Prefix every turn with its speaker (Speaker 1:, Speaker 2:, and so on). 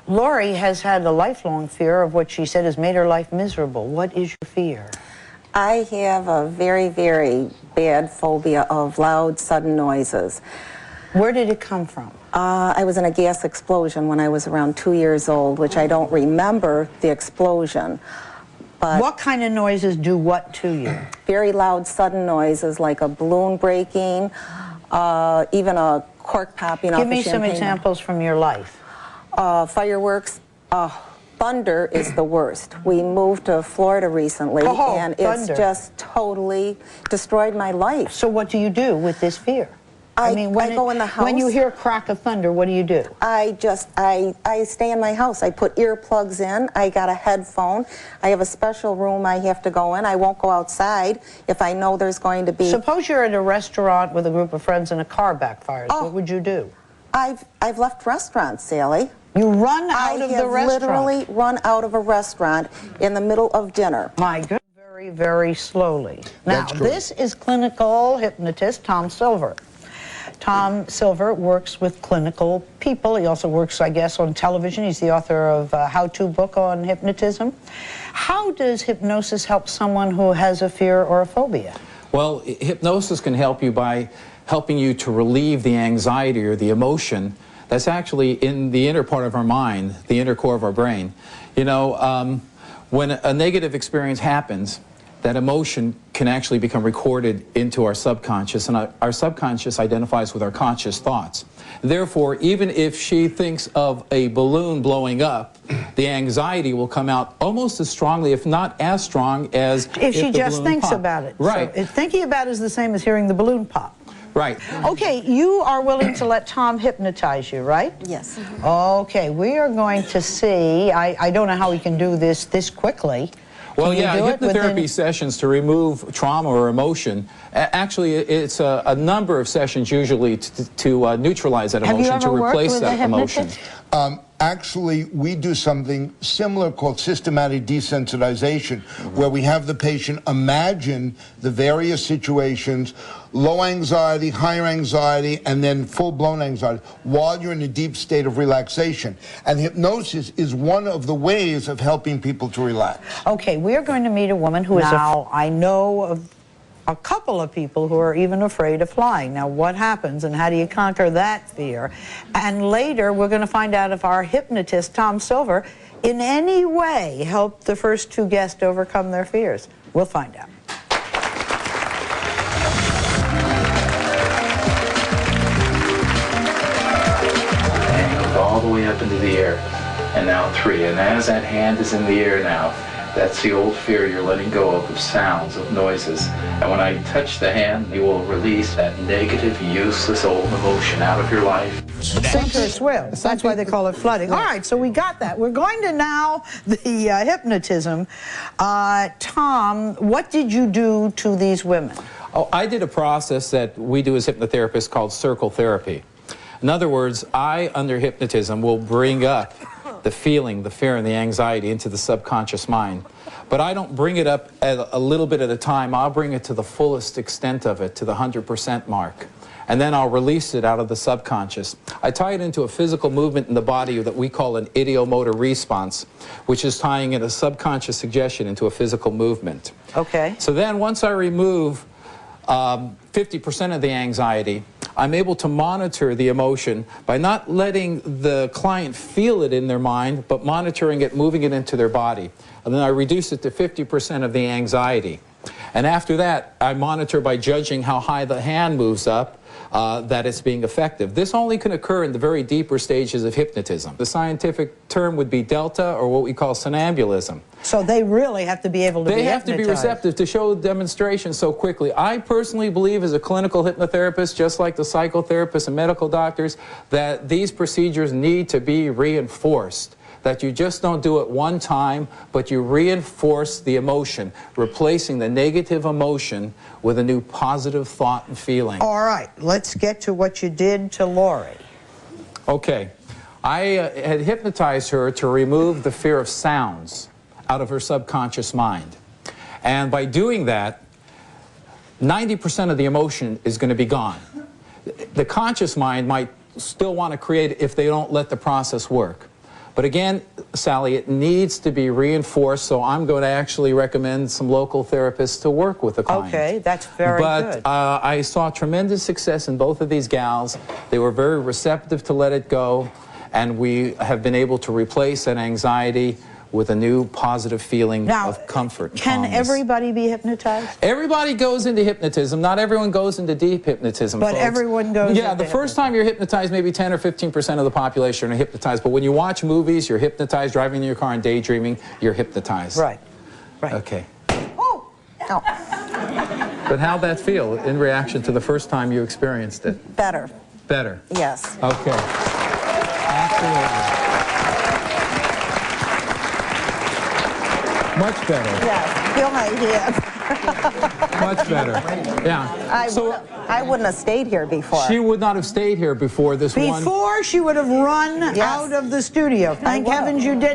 Speaker 1: Lori has had a lifelong fear of what she said has made her life miserable. What is your fear?
Speaker 2: I have a very, very bad phobia of loud, sudden noises.
Speaker 1: Where did it come from?
Speaker 2: I was in a gas explosion when I was around 2 years old, which I don't remember the explosion. But
Speaker 1: what kind of noises do what to you?
Speaker 2: Very loud, sudden noises like a balloon breaking, even a cork popping off a champagne.
Speaker 1: Give me some examples from your life.
Speaker 2: Fireworks. Thunder is the worst. We moved to Florida recently, and it's just totally destroyed my life.
Speaker 1: So what do you do with this fear?
Speaker 2: I go in the house.
Speaker 1: When you hear a crack of thunder, what do you do?
Speaker 2: I stay in my house. I put earplugs in. I got a headphone. I have a special room I have to go in. I won't go outside if I know there's going to be...
Speaker 1: Suppose you're at a restaurant with a group of friends and a car backfires. What would you do?
Speaker 2: I've left restaurants, Sally.
Speaker 1: You run out of the restaurant?
Speaker 2: I have literally run out of a restaurant in the middle of dinner.
Speaker 1: My goodness. Very, very slowly. Now, this is clinical hypnotist Tom Silver. Tom Silver works with clinical people. He also works, I guess, on television. He's the author of a how-to book on hypnotism. How does hypnosis help someone who has a fear or a phobia?
Speaker 3: Well, hypnosis can help you by helping you to relieve the anxiety or the emotion that's actually in the inner part of our mind, the inner core of our brain. You know, when a negative experience happens, that emotion can actually become recorded into our subconscious, and our subconscious identifies with our conscious thoughts. Therefore, even if she thinks of a balloon blowing up, the anxiety will come out almost as strongly, if not as strong, as
Speaker 1: if she just thinks about it.
Speaker 3: Right.
Speaker 1: So thinking about it is the same as hearing the balloon pop.
Speaker 3: Right.
Speaker 1: Okay, you are willing to let Tom hypnotize you, right?
Speaker 2: Yes.
Speaker 1: Okay, we are going to see, I don't know how we can do this quickly.
Speaker 3: Well, yeah, hypnotherapy sessions to remove trauma or emotion. Actually, it's a number of sessions usually to neutralize that emotion, to replace that emotion.
Speaker 4: Actually, we do something similar called systematic desensitization, where we have the patient imagine the various situations, low anxiety, higher anxiety, and then full-blown anxiety, while you're in a deep state of relaxation. And hypnosis is one of the ways of helping people to relax.
Speaker 1: Okay, we're going to meet a woman who is now, I know of a couple of people who are even afraid of flying. Now, what happens and how do you conquer that fear? And later, we're going to find out if our hypnotist, Tom Silver, in any way helped the first two guests overcome their fears. We'll find out.
Speaker 3: And he goes all the way up into the air. And now 3. And as that hand is in the air now, that's the old fear you're letting go of sounds, of noises. And when I touch the hand, you will release that negative, useless old emotion out of your life.
Speaker 1: Sink or swim. That's why they call it flooding. All right, so we got that. We're going to now the hypnotism. Tom, what did you do to these women?
Speaker 3: Oh, I did a process that we do as hypnotherapists called circle therapy. In other words, I, under hypnotism, will bring up the feeling, the fear, and the anxiety into the subconscious mind. But I don't bring it up at a little bit at a time. I'll bring it to the fullest extent of it, to the 100% mark. And then I'll release it out of the subconscious. I tie it into a physical movement in the body that we call an ideomotor response, which is tying in a subconscious suggestion into a physical movement.
Speaker 1: Okay.
Speaker 3: So then once I remove 50% of the anxiety, I'm able to monitor the emotion by not letting the client feel it in their mind, but monitoring it, moving it into their body. And then I reduce it to 50% of the anxiety. And after that, I monitor by judging how high the hand moves up, that it's being effective. This only can occur in the very deeper stages of hypnotism. The scientific term would be delta, or what we call somnambulism.
Speaker 1: So they really have to be able to be hypnotized.
Speaker 3: They have to be receptive to show demonstrations so quickly. I personally believe, as a clinical hypnotherapist, just like the psychotherapists and medical doctors, that these procedures need to be reinforced. That you just don't do it one time, but you reinforce the emotion, replacing the negative emotion with a new positive thought and feeling.
Speaker 1: All right, let's get to what you did to Lori.
Speaker 3: Okay. I had hypnotized her to remove the fear of sounds out of her subconscious mind. And by doing that, 90% of the emotion is going to be gone. The conscious mind might still want to create it if they don't let the process work. But again, Sally, it needs to be reinforced, so I'm going to actually recommend some local therapists to work with the client.
Speaker 1: Okay, that's very good.
Speaker 3: But I saw tremendous success in both of these gals. They were very receptive to let it go, and we have been able to replace that anxiety with a new positive feeling of comfort and
Speaker 1: can
Speaker 3: calmness.
Speaker 1: everybody be hypnotized?
Speaker 3: Everybody goes into hypnotism. Not everyone goes into deep hypnotism,
Speaker 1: But
Speaker 3: folks.
Speaker 1: everyone goes
Speaker 3: Yeah,
Speaker 1: into
Speaker 3: the first time you're hypnotized, maybe 10 or 15% of the population are hypnotized. But when you watch movies, you're hypnotized. Driving in your car and daydreaming, you're hypnotized.
Speaker 1: Right, right.
Speaker 3: Okay.
Speaker 2: Oh, no,
Speaker 3: But how'd that feel in reaction to the first time you experienced it?
Speaker 2: better,
Speaker 3: Better.
Speaker 2: yes.
Speaker 3: Okay. Absolutely. Much better.
Speaker 2: Yes, feel my hand.
Speaker 3: Much better. Yeah.
Speaker 2: I wouldn't have stayed here before.
Speaker 3: She would not have stayed here before this one.
Speaker 1: Before she would have run
Speaker 2: Yes.
Speaker 1: out of the studio. Thank heavens you did.